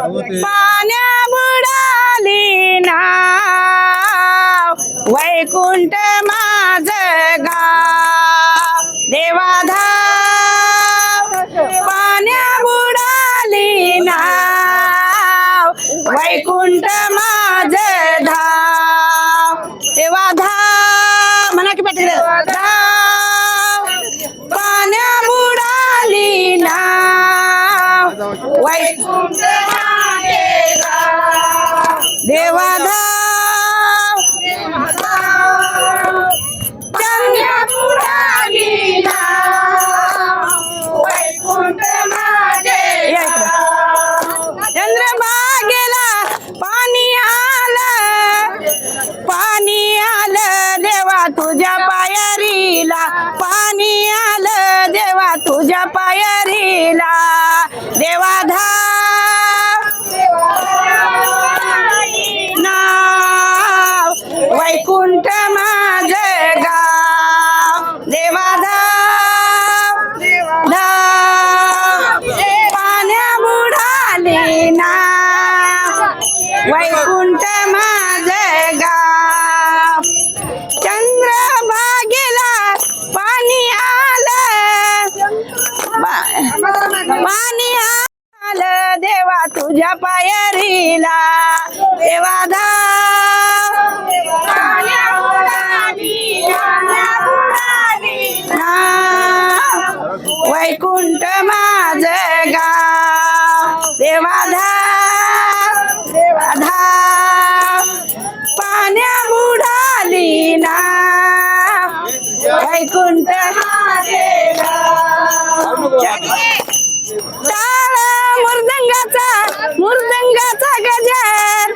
पाण्या बुडाली नाव वैकुंठ माझ गाव देवाधाव पाण्या बुडाली नाव वैकुंठ माझ धाव देवाधाव म्हणा की पाटील धाव पाण्या बुडाली नाव वैकुंठ देवाधाव चंद्र बुडाली नाव वैकुंठ माझे चंद्रभागेला पाणी आलं देवा तुझ्या पायरीला पाणी आलं देवा तुझ्या पायरीला देवाधाव नाव वैकुंठ माझ गाव देवाधाव धाव पाण्या बुडाली नाव वैकुंठ माझ गाव चंद्रभागेला पाणी आलं देवा तुझ्या पायरीला देवाधाव वैकुंठ माझ गाव देवाधाव देवाधाव पाण्या बुडाली ना वैकुंठ टाळ मृदंगाचा गजर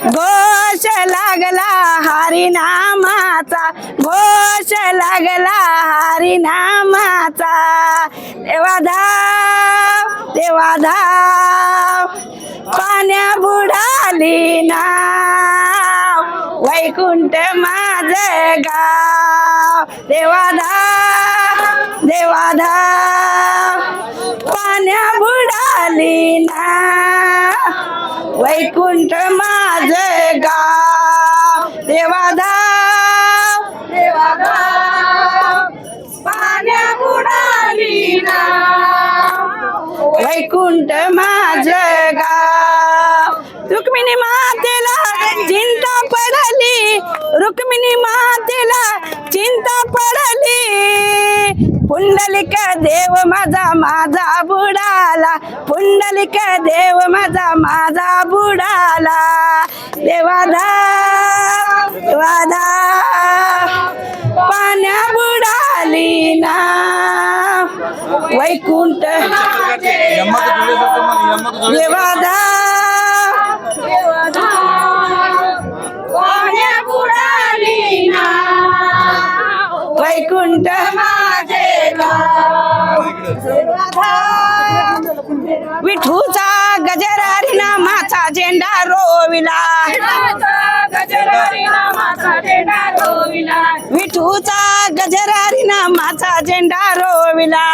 घोष लागला हरिनामाचा घोष लागला हरिनामाचा देवाधाव देवाधाव पाण्या बुडाली नाव वैकुंठ माझ गाव देवाधाव देवाधाव पाण्या बुडाली नाव वैकुंठ माझ गाव देवाधाव देवाधाव पाण्या बुडाली नाव वैकुंठ माझ गाव रुक्मिणी मातेला चिंता पडली रुक्मिणी मातेला चिंता पडली पुंडलिक देव माझा बुडाला पुंडलिक देव माझा बुडाला देवाधाव देवाधाव पाण्या बुडाली ना वैकुंठ देवाधाव पाण्या बुडाली ना वैकुंठ विठूचा गजरारी नामाचा झेंडा रोविला विठूचा गजरारी नामाचा झेंडा रोविला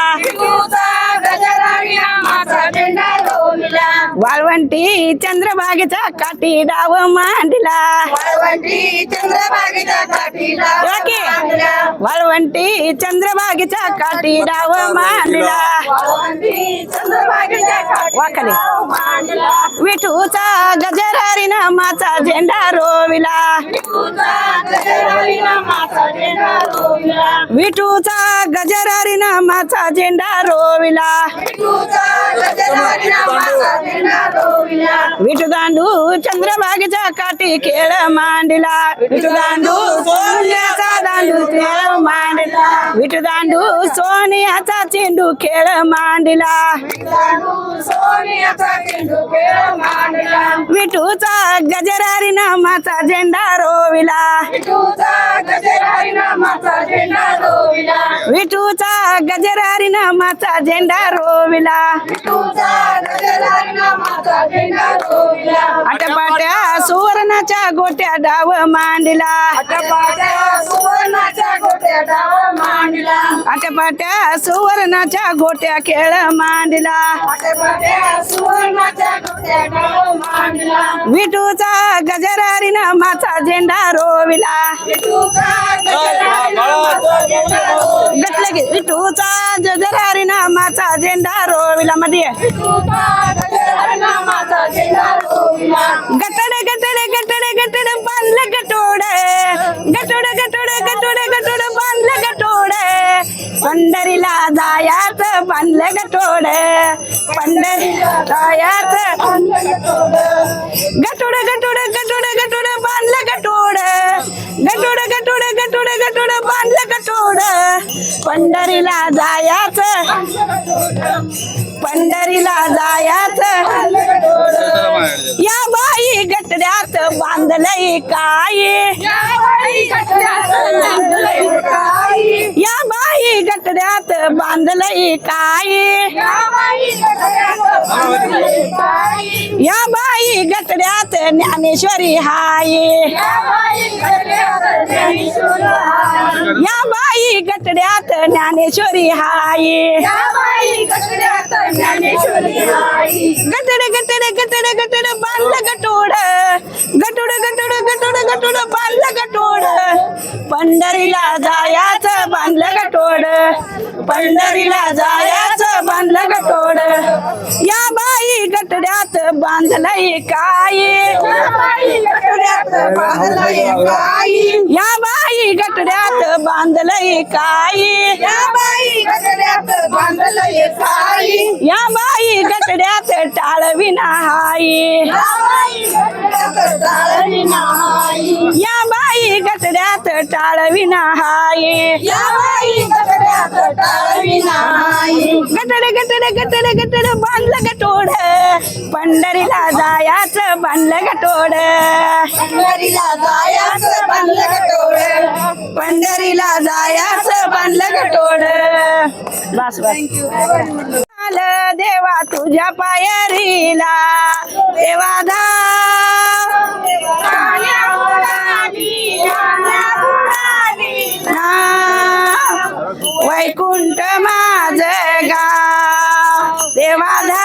वाळवंटी चंद्रभागेचा काठी डाव मांडला वाळवंटी चंद्रभागेचा काठी डाव मांडला वाखाली विठूचा गजरारी नामाचा झेंडा रोविला विठूचा गजरारी नामाचा झेंडा रोविला विठू दांडू चंद्रभागेचा काठी खेळ मांडला विठू दांडू सोन्याचा दांडू खेळ मांडला विठू दांडू सोन्याचा चेंडू खेळ मांडला विठूचा गजरारी नामाचा झेंडा रोविला विठूचा गजरारी नामाचा झेंडा रोविला आटपाट्या सुवर्णाच्या गोट्या डाव मांडला आटपाट्या सुवर्णाच्या गोट्या खेळ मांडला विठूचा गजरारी नामाचा झेंडा रोविला विठूचा गजरारी नामाचा झेंडा रोविला मध्ये गटड गटड गटड गटड बांधलं गटोड गटोड गटोड गटोड गटोड बांधलं गटोड पंढरीला जायाच बांधलं गटोड पंढरीला जायाच गटोड गटोड गटोड गटोड बांधलं गटोड गटोड गटोड गटोड गटोड बांधलं गटोड पंढरीला जायाच पंढरीला जायाच या बाई गटड्यात बांधलंय काय या बाई गटड्यात बांधलंय काय या बाई गटड्यात ज्ञानेश्वरी हाय या बाई गटड्यात ज्ञानेश्वरी हाय गटड गटड गटड गटड बांधलं गटोड गटोड गटोड गटोड गटोड बांधलं गटोड पंढरीला जायाचं बांधलं गटोड पंढरीला जायाचं बांधलं गटोड या बाई गटड्यात बांधलंय काय या बाई गटड्यात बांधलंय काय या बाई गटड्यात टाळविना हाय या बाई गटड्यात टाळविना हाय गटड गटड गटड गटड बांधलं गटोड पंढरीला जायाचं बांधलं गटोड पंढरीला जायाचं बांधलं गटोड बस बस देवा तुझ्या पायरीला देवा वैकुंठ माझ गाव देवाधा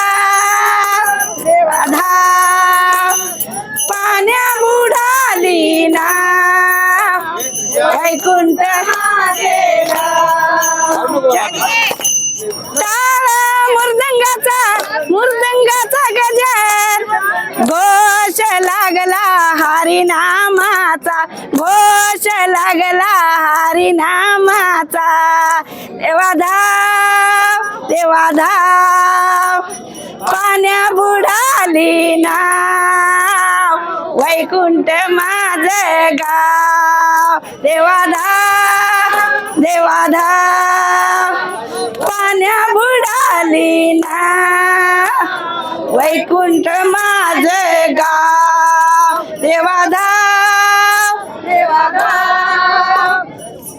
पाण्या बुडाली ना वैकुंठ मृदंगाचा गजर घोष लागला हरिनामाचा घोष लागला हरिनामाचा देवा धाव पाण्या बुडाली नाव वैकुंठ माझ गाव देवा धाव पाण्या बुडाली ना वैकुंठ माझ गाव देवा धाव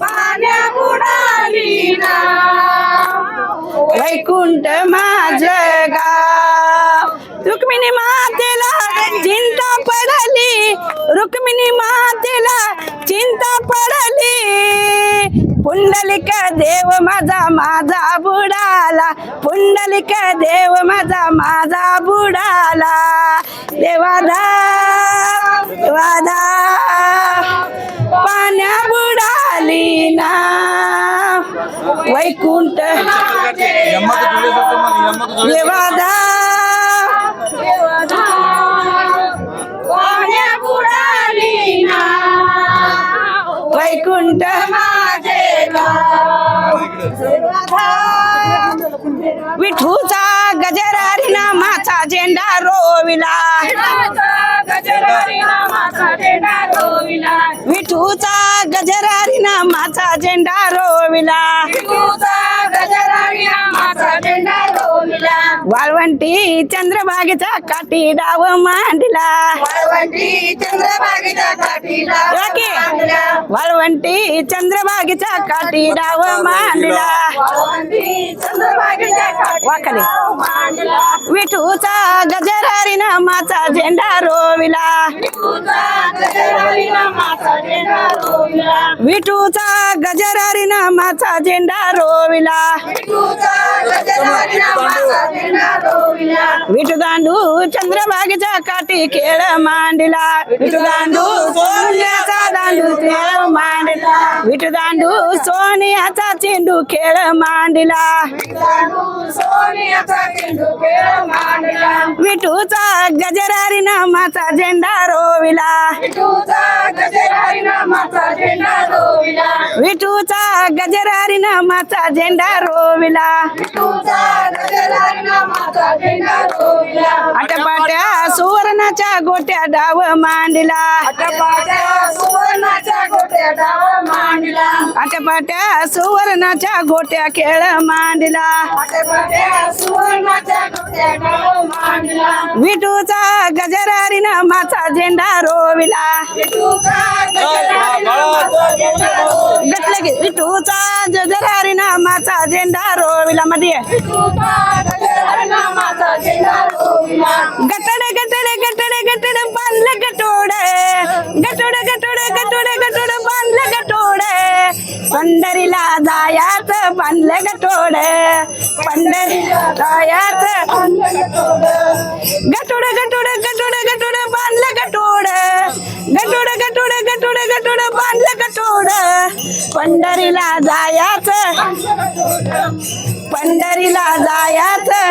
पाण्या बुडाली ना वैकुंठ माझ गाव रुक्मिणी मातेला चिंता पडली रुक्मिणी मातेला चिंता पडली पुंडलिक देव माझा बुडाला पुंडलिक देव माझा बुडाला देवाधा पाण्या बुडाली ना वैकुंठ देवाधा पाण्या बुडाली ना वैकुंठ विठूचा गजरारी नामाचा झेंडा रोविला विठूचा गजरारी नामाचा झेंडा रोविला वाळवंटी चंद्रभागेचा काठी डाव मांडला वाळवंटी चंद्रभागेचा काठी डाव मांडला वाकले विठूचा गजरारी नामाचा झेंडा रोविला विठूचा गजरारी नामाचा झेंडा रोविला विठुदांडू चंद्रभागेच्या काठी खेळ मांडला विठुदांडू सोन्याचा दांडू खेळ मांडला विठुदांडू सोन्याचा चेंडू खेळ मांडला विठूचा गजरारी नामाचा झेंडा रोविला विठूचा गजरारी नामाचा झेंडा रोविला आटपाट्या सुवर्णाच्या गोट्या डाव मांडला आटपाट्या सुवर्णाच्या गोट्या खेळ मांडला विठूचा गजरारी नामाचा झेंडा रोविला विठूचा गजरारी नामाचा झेंडा रोविला मध्ये गटड गटड गटड गटड बांधलं गटोड गटोड गटोड गटोड गटोड बांधलं गटोड पंढरीला जायाचं बांधलं गटोड पंढरीला जायाचं गटोड गटोड गटोड गटोड बांधलं गटोड गटोड गटोड गटोड गटोड बांधलं गटोड पंढरीला जायाचं पंढरीला जायाचं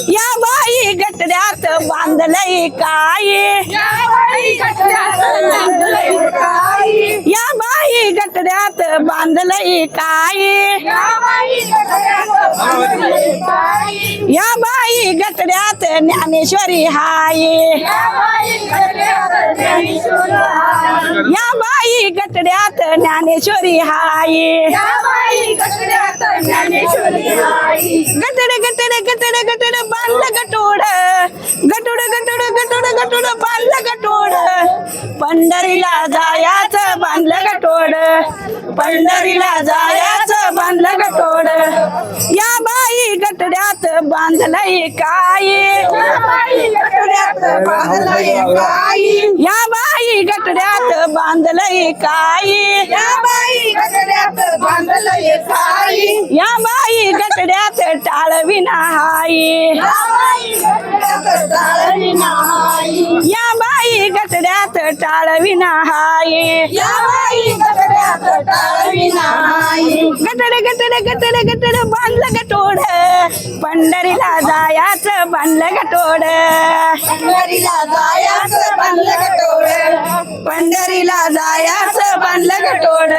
या बाई गटड्यात बांधलंय काय या बाई गटड्यात बांधलंय काय या बाई गटड्यात ज्ञानेश्वरी हाय या बाई गटड्यात ज्ञानेश्वरी हाय गटड गटड गटड गटड बांधलं गटोड गटोड गटोड गटोड गटोड बांधलं गटोड पंढरीला जायाचं बांधलं गटोड पंढरीला जायाचं बांधलं गटोड या बाई गटड्यात बांधलंय काय या बाई गटड्यात बांधलंय काय या बाई गटड्यात टाळविना हाय या बाई गटड्यात टाळविना हाय गटड गटड गटड गटड बांधलं गटोड पंढरीला जायाचं बांधलं गटोड पंढरीला जायाचं बांधलं गटोड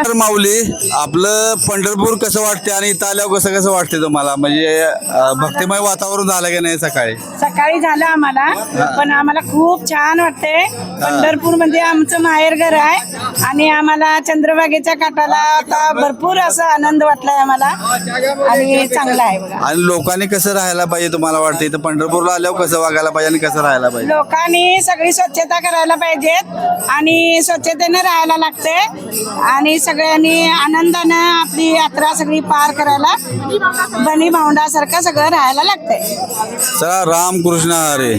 तर माऊली आपलं पंढरपूर कसं वाटते आणि इथं आल्यावर कसं कसं वाटते तुम्हाला म्हणजे भक्तिमय वातावरण झालं की नाही सकाळी सकाळी झालं आम्हाला पण आम्हाला खूप छान वाटते पंढरपूर म्हणजे आमचं माहेरघर आहे आणि आम्हाला चंद्रभागेच्या काठाला आता भरपूर असा आनंद वाटलाय आम्हाला आणि चांगला आहे बघा. आणि लोकांनी कसं राहायला पाहिजे तुम्हाला वाटतं इथं पंढरपूरला आल्यावर कसं वागायला पाहिजे आणि कसं राहायला पाहिजे लोकांनी सगळी स्वच्छता करायला पाहिजेत आणि स्वच्छतेने राहायला लागते आणि सगळ्यांनी आनंदानं आपली यात्रा सगळी पार करायला बनी भावंडासारखं सगळं राहायला लागतंय. चला रामकृष्ण हरे.